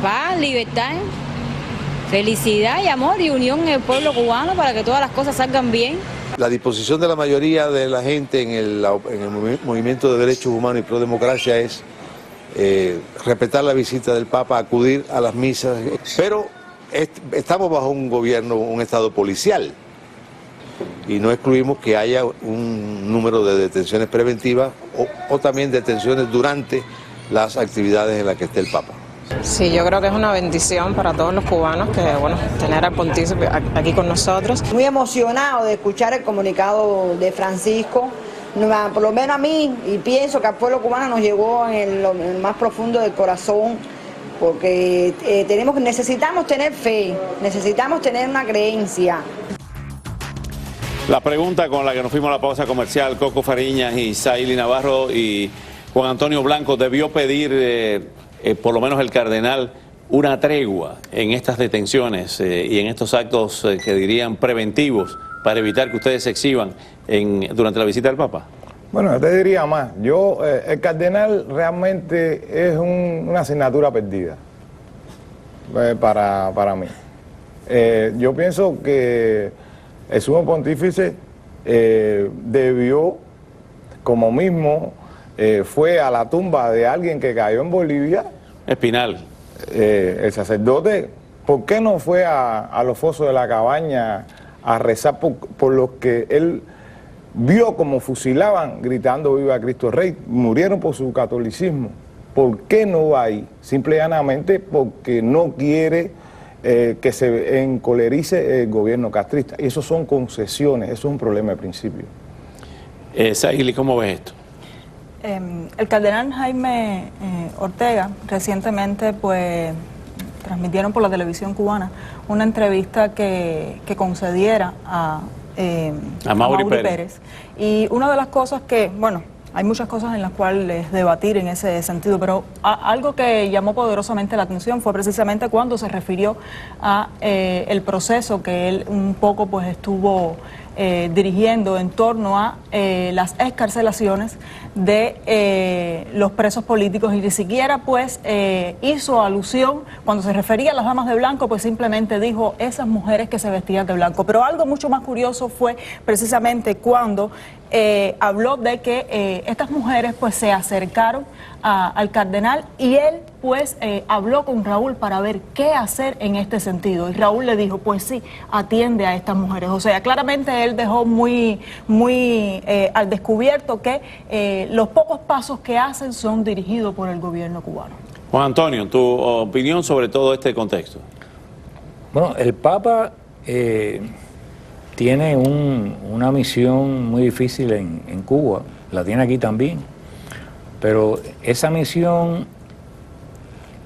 paz, libertad, felicidad y amor y unión en el pueblo cubano para que todas las cosas salgan bien. La disposición de la mayoría de la gente en el movimiento de derechos humanos y pro democracia es respetar la visita del Papa, acudir a las misas, pero estamos bajo un gobierno, un estado policial y no excluimos que haya un número de detenciones preventivas o también detenciones durante las actividades en las que esté el Papa. Sí, yo creo que es una bendición para todos los cubanos que, bueno, tener al pontífice aquí con nosotros. Muy emocionado de escuchar el comunicado de Francisco, por lo menos a mí, y pienso que al pueblo cubano nos llegó en lo más profundo del corazón, porque necesitamos tener fe, necesitamos tener una creencia. La pregunta con la que nos fuimos a la pausa comercial, Coco Fariñas y Saily Navarro y Juan Antonio Blanco, debió pedir, por lo menos el cardenal, una tregua en estas detenciones y en estos actos que dirían preventivos para evitar que ustedes se exhiban durante la visita del Papa? Bueno, yo te diría más. El cardenal realmente es una asignatura perdida para mí. Yo pienso que el sumo pontífice debió, como mismo fue a la tumba de alguien que cayó en Bolivia. Espinal. El sacerdote, ¿por qué no fue a los fosos de la cabaña a rezar por los que él vio como fusilaban gritando viva Cristo Rey? Murieron por su catolicismo. ¿Por qué no va ahí? Simple y llanamente porque no quiere que se encolerice el gobierno castrista. Y eso son concesiones, eso es un problema de principio. Saily, ¿cómo ves esto? El cardenal Jaime Ortega recientemente pues transmitieron por la televisión cubana una entrevista que concediera a Mauri Pérez. Y una de las cosas que, bueno, hay muchas cosas en las cuales debatir en ese sentido, pero algo que llamó poderosamente la atención fue precisamente cuando se refirió a el proceso que él un poco pues estuvo dirigiendo en torno a las excarcelaciones de los presos políticos, y ni siquiera pues hizo alusión cuando se refería a las damas de blanco, pues simplemente dijo esas mujeres que se vestían de blanco. Pero algo mucho más curioso fue precisamente cuando habló de que estas mujeres pues se acercaron al cardenal y él pues habló con Raúl para ver qué hacer en este sentido, y Raúl le dijo pues sí, atiende a estas mujeres. O sea, claramente él dejó muy al descubierto que los pocos pasos que hacen son dirigidos por el gobierno cubano. Juan Antonio, tu opinión sobre todo este contexto. Bueno, el Papa tiene una misión muy difícil en Cuba, la tiene aquí también, pero esa misión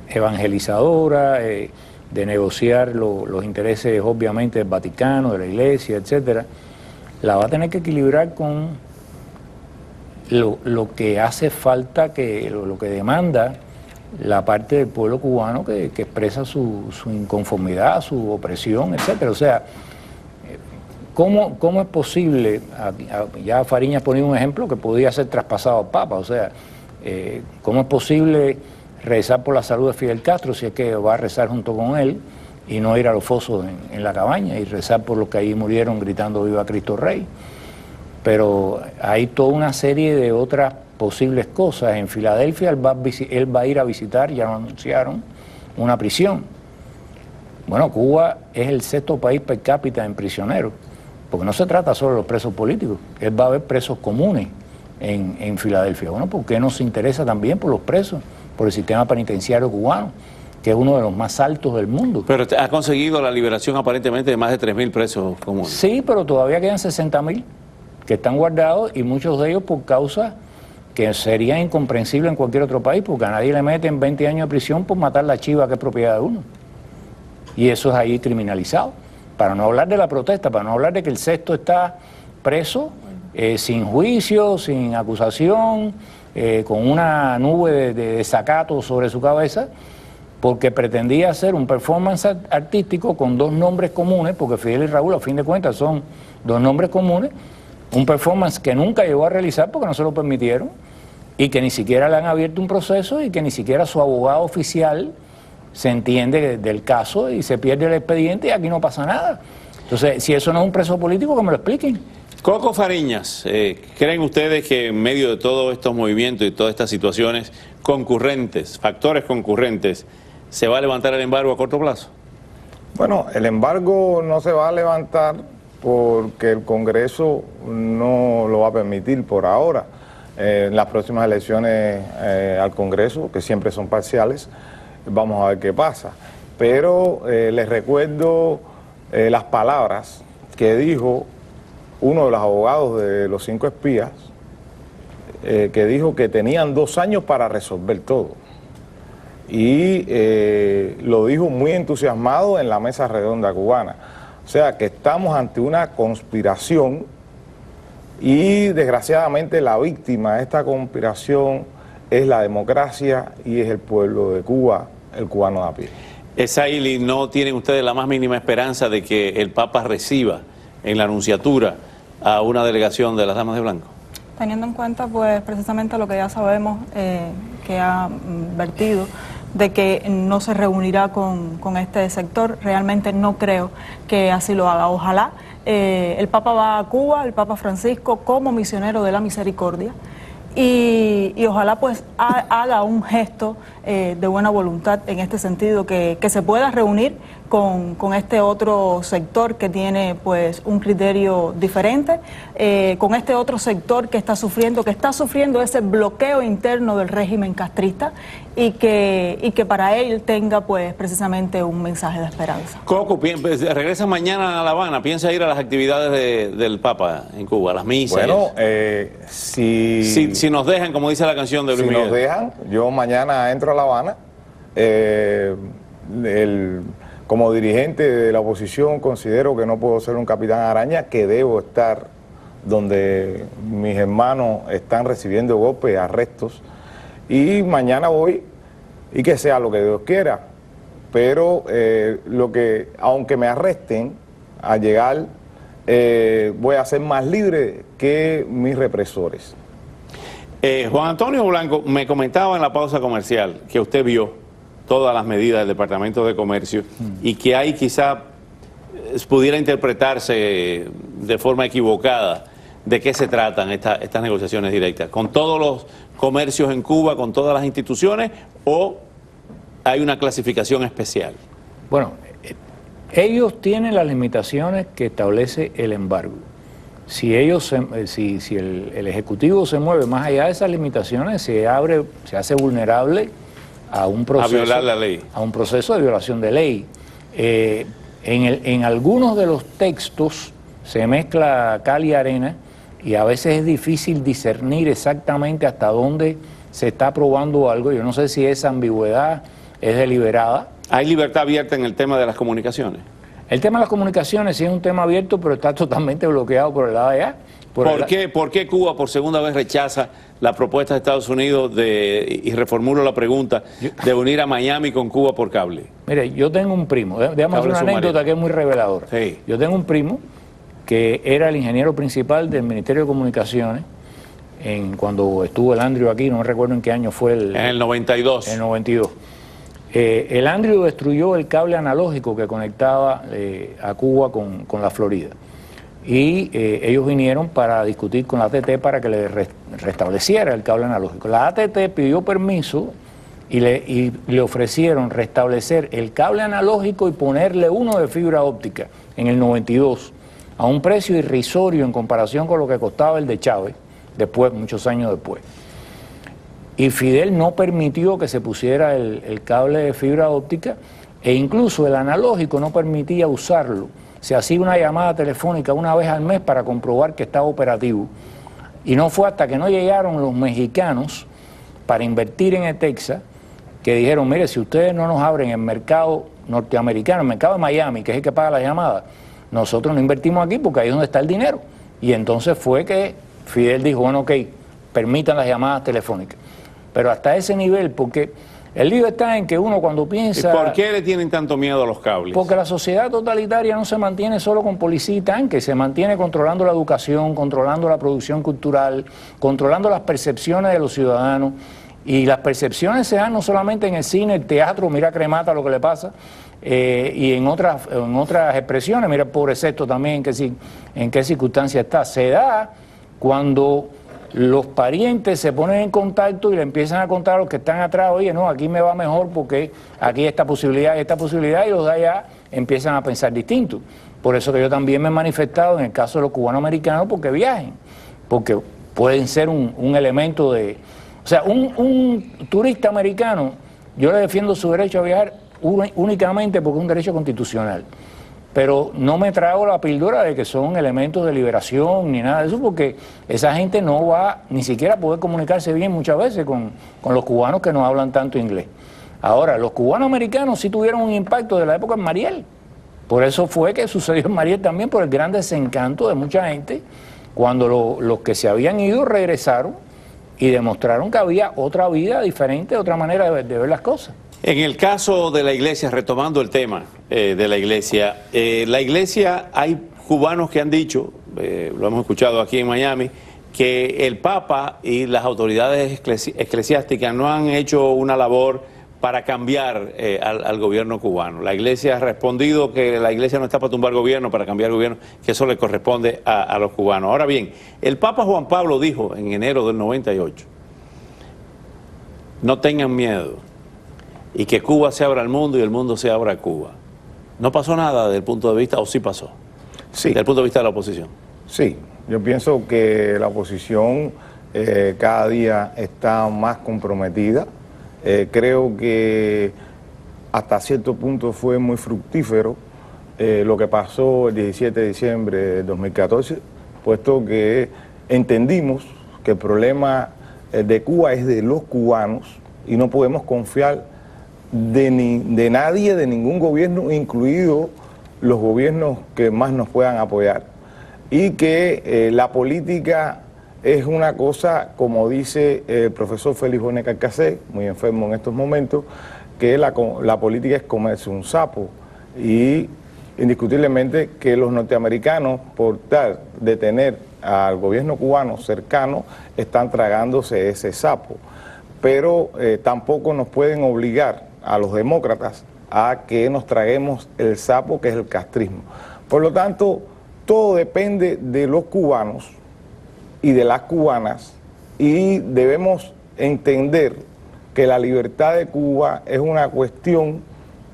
evangelizadora, de negociar los intereses obviamente del Vaticano, de la Iglesia, etcétera, la va a tener que equilibrar con lo que hace falta, lo que demanda la parte del pueblo cubano que expresa su inconformidad, su opresión, etcétera. O sea, ¿cómo es posible? Ya Fariñas ponía un ejemplo que podía ser traspasado al Papa. O sea, ¿cómo es posible rezar por la salud de Fidel Castro si es que va a rezar junto con él y no ir a los fosos en la cabaña y rezar por los que ahí murieron gritando viva Cristo Rey? Pero hay toda una serie de otras posibles cosas. En Filadelfia él va a ir a visitar, ya lo anunciaron, una prisión. Bueno, Cuba es el 6º país per cápita en prisioneros, porque no se trata solo de los presos políticos, él va a haber presos comunes en Filadelfia. Bueno, ¿por qué no se interesa también por los presos, por el sistema penitenciario cubano, que es uno de los más altos del mundo? Pero ha conseguido la liberación aparentemente de más de 3.000 presos comunes. Sí, pero todavía quedan 60.000 que están guardados, y muchos de ellos por causa que sería incomprensible en cualquier otro país, porque a nadie le meten 20 años de prisión por matar la chiva que es propiedad de uno. Y eso es ahí criminalizado. Para no hablar de la protesta, para no hablar de que el sexto está preso, sin juicio, sin acusación, con una nube de desacato sobre su cabeza, porque pretendía hacer un performance artístico con 2 nombres comunes, porque Fidel y Raúl a fin de cuentas son 2 nombres comunes, un performance que nunca llegó a realizar porque no se lo permitieron, y que ni siquiera le han abierto un proceso, y que ni siquiera su abogado oficial se entiende del caso y se pierde el expediente y aquí no pasa nada. Entonces, si eso no es un preso político, que me lo expliquen. Coco Fariñas, ¿creen ustedes que en medio de todos estos movimientos y todas estas situaciones concurrentes, factores concurrentes, se va a levantar el embargo a corto plazo? Bueno, el embargo no se va a levantar porque el Congreso no lo va a permitir por ahora. En las próximas elecciones al Congreso, que siempre son parciales, vamos a ver qué pasa. Pero les recuerdo las palabras que dijo uno de los abogados de los 5 espías, que dijo que tenían 2 años para resolver todo. Y lo dijo muy entusiasmado en la mesa redonda cubana. O sea que estamos ante una conspiración y desgraciadamente la víctima de esta conspiración es la democracia y es el pueblo de Cuba, el cubano de a pie. Saily, ¿no tienen ustedes la más mínima esperanza de que el Papa reciba en la Anunciatura a una delegación de las Damas de Blanco? Teniendo en cuenta pues precisamente lo que ya sabemos que ha vertido, de que no se reunirá con este sector, realmente no creo que así lo haga. Ojalá el Papa va a Cuba, el Papa Francisco, como misionero de la misericordia, y ojalá pues haga un gesto de buena voluntad en este sentido, que se pueda reunir con este otro sector que tiene pues un criterio diferente, con este otro sector que está sufriendo ese bloqueo interno del régimen castrista y que para él tenga pues precisamente un mensaje de esperanza. Coco, regresa mañana a La Habana, ¿piensa ir a las actividades del Papa en Cuba, a las misas? Bueno, si nos dejan, como dice la canción de Luis Si Miguel. nos dejan, yo mañana entro a La Habana. Como dirigente de la oposición considero que no puedo ser un capitán araña, que debo estar donde mis hermanos están recibiendo golpes, arrestos, y mañana voy y que sea lo que Dios quiera. Pero aunque me arresten al llegar, voy a ser más libre que mis represores. Juan Antonio Blanco me comentaba en la pausa comercial que usted vio todas las medidas del Departamento de Comercio y que ahí quizá pudiera interpretarse de forma equivocada de qué se tratan estas negociaciones directas. ¿Con todos los comercios en Cuba, con todas las instituciones, o hay una clasificación especial? Bueno, ellos tienen las limitaciones que establece el embargo. Si el Ejecutivo se mueve más allá de esas limitaciones, se hace vulnerable a un proceso, a violar la ley, a un proceso de violación de ley. En algunos de los textos se mezcla cal y arena y a veces es difícil discernir exactamente hasta dónde se está aprobando algo. Yo no sé si esa ambigüedad es deliberada. ¿Hay libertad abierta en el tema de las comunicaciones? El tema de las comunicaciones sí es un tema abierto, pero está totalmente bloqueado por el lado de allá. ¿Por qué Cuba por segunda vez rechaza la propuesta de Estados Unidos y reformulo la pregunta, de unir a Miami con Cuba por cable? Mire, yo tengo un primo, déjame hacer una anécdota que es muy reveladora. Sí. Yo tengo un primo que era el ingeniero principal del Ministerio de Comunicaciones cuando estuvo el Andrew aquí, no me recuerdo en qué año fue. En el 92. En el 92. El Andrew destruyó el cable analógico que conectaba a Cuba con la Florida. Y ellos vinieron para discutir con la AT&T para que le restableciera el cable analógico. La AT&T pidió permiso y le ofrecieron restablecer el cable analógico y ponerle uno de fibra óptica en el 92 a un precio irrisorio en comparación con lo que costaba el de Chávez, después, muchos años después. Y Fidel no permitió que se pusiera el cable de fibra óptica e incluso el analógico no permitía usarlo. Se hacía una llamada telefónica una vez al mes para comprobar que estaba operativo. Y no fue hasta que no llegaron los mexicanos para invertir en el Texas que dijeron, mire, si ustedes no nos abren el mercado norteamericano, el mercado de Miami, que es el que paga la llamada, nosotros no invertimos aquí porque ahí es donde está el dinero. Y entonces fue que Fidel dijo, bueno, ok, permitan las llamadas telefónicas. Pero hasta ese nivel, porque el lío está en que uno cuando piensa... ¿Y por qué le tienen tanto miedo a los cables? Porque la sociedad totalitaria no se mantiene solo con policía y tanques, se mantiene controlando la educación, controlando la producción cultural, controlando las percepciones de los ciudadanos. Y las percepciones se dan no solamente en el cine, el teatro, mira Cremata lo que le pasa, y en otras expresiones, mira el pobre Sexto también en qué circunstancia está. Se da cuando los parientes se ponen en contacto y le empiezan a contar a los que están atrás, oye, no, aquí me va mejor porque aquí hay esta posibilidad, y los de allá empiezan a pensar distinto. Por eso que yo también me he manifestado en el caso de los cubanoamericanos porque viajen, porque pueden ser un elemento de... O sea, un turista americano, yo le defiendo su derecho a viajar únicamente porque es un derecho constitucional. Pero no me trago la píldora de que son elementos de liberación ni nada de eso, porque esa gente no va ni siquiera a poder comunicarse bien muchas veces con los cubanos que no hablan tanto inglés. Ahora, los cubanoamericanos sí tuvieron un impacto de la época en Mariel. Por eso fue que sucedió en Mariel también, por el gran desencanto de mucha gente, cuando los que se habían ido regresaron y demostraron que había otra vida diferente, otra manera de ver las cosas. En el caso de la iglesia, retomando el tema de la iglesia, hay cubanos que han dicho, lo hemos escuchado aquí en Miami, que el Papa y las autoridades eclesiásticas no han hecho una labor para cambiar al gobierno cubano. La iglesia ha respondido que la iglesia no está para tumbar gobierno, para cambiar gobierno, que eso le corresponde a los cubanos. Ahora bien, el Papa Juan Pablo dijo en enero del 98, no tengan miedo, y que Cuba se abra al mundo y el mundo se abra a Cuba. ¿No pasó nada desde el punto de vista, o sí pasó? Sí. Desde el punto de vista de la oposición. Sí, yo pienso que la oposición cada día está más comprometida. Creo que hasta cierto punto fue muy fructífero lo que pasó el 17 de diciembre de 2014, puesto que entendimos que el problema de Cuba es de los cubanos y no podemos confiar de nadie, de ningún gobierno, incluido los gobiernos que más nos puedan apoyar. Y que la política es una cosa, como dice el profesor Félix Bonet Alcacé, muy enfermo en estos momentos, que la política es comerse un sapo. Y indiscutiblemente que los norteamericanos, por tal de tener al gobierno cubano cercano, están tragándose ese sapo. Pero tampoco nos pueden obligar a los demócratas a que nos traguemos el sapo que es el castrismo. Por lo tanto, todo depende de los cubanos y de las cubanas, y debemos entender que la libertad de Cuba es una cuestión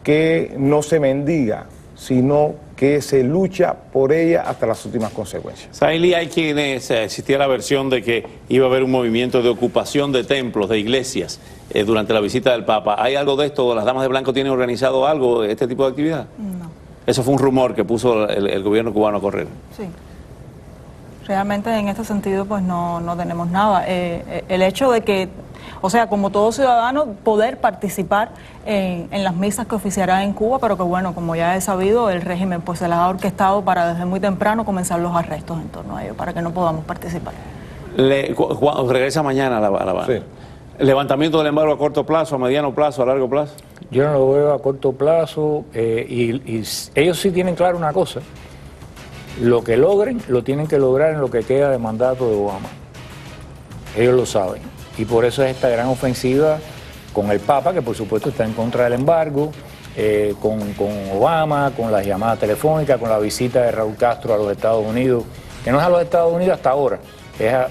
que no se mendiga, sino que se lucha por ella hasta las últimas consecuencias. Saily, hay quienes existía la versión de que iba a haber un movimiento de ocupación de templos, de iglesias, durante la visita del Papa. ¿Hay algo de esto? ¿Las Damas de Blanco tienen organizado algo, este tipo de actividad? No. Eso fue un rumor que puso el gobierno cubano a correr. Sí. Realmente en este sentido pues no tenemos nada. El hecho de que, o sea, como todo ciudadano, poder participar en las misas que oficiarán en Cuba, pero que bueno, como ya he sabido, el régimen pues se las ha orquestado para desde muy temprano comenzar los arrestos en torno a ello, para que no podamos participar. Regresa mañana a La Habana. Sí. ¿Levantamiento del embargo a corto plazo, a mediano plazo, a largo plazo? Yo no lo veo a corto plazo, y ellos sí tienen claro una cosa: lo que logren, lo tienen que lograr en lo que queda de mandato de Obama. Ellos lo saben. Y por eso es esta gran ofensiva con el Papa, que por supuesto está en contra del embargo, con Obama, con las llamadas telefónicas, con la visita de Raúl Castro a los Estados Unidos, que no es a los Estados Unidos hasta ahora.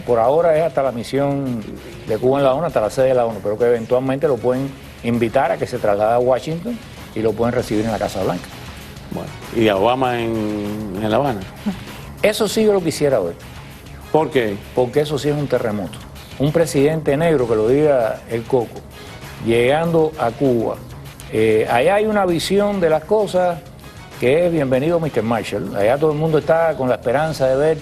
Por ahora es hasta la misión de Cuba en la ONU, hasta la sede de la ONU, pero que eventualmente lo pueden invitar a que se traslade a Washington y lo pueden recibir en la Casa Blanca. Bueno, ¿y a Obama en La Habana? Eso sí yo lo quisiera ver. ¿Por qué? Porque eso sí es un terremoto. Un presidente negro, que lo diga el Coco, llegando a Cuba. Allá hay una visión de las cosas que es bienvenido Mr. Marshall. Allá todo el mundo está con la esperanza de ver...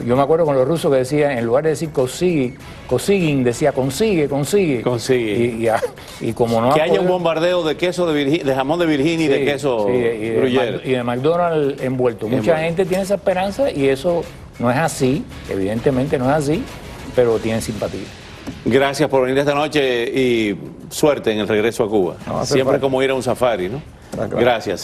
yo me acuerdo con los rusos que decían, en lugar de decir Kosygin, decía consigue. Y como no que haya un bombardeo de queso de jamón de Virginia, sí, y de queso Gruyère. Y de McDonald's envuelto. Mucha gente tiene esa esperanza y eso no es así, evidentemente no es así, pero tienen simpatía. Gracias por venir esta noche y suerte en el regreso a Cuba. Siempre como ir a un safari, ¿no? Gracias.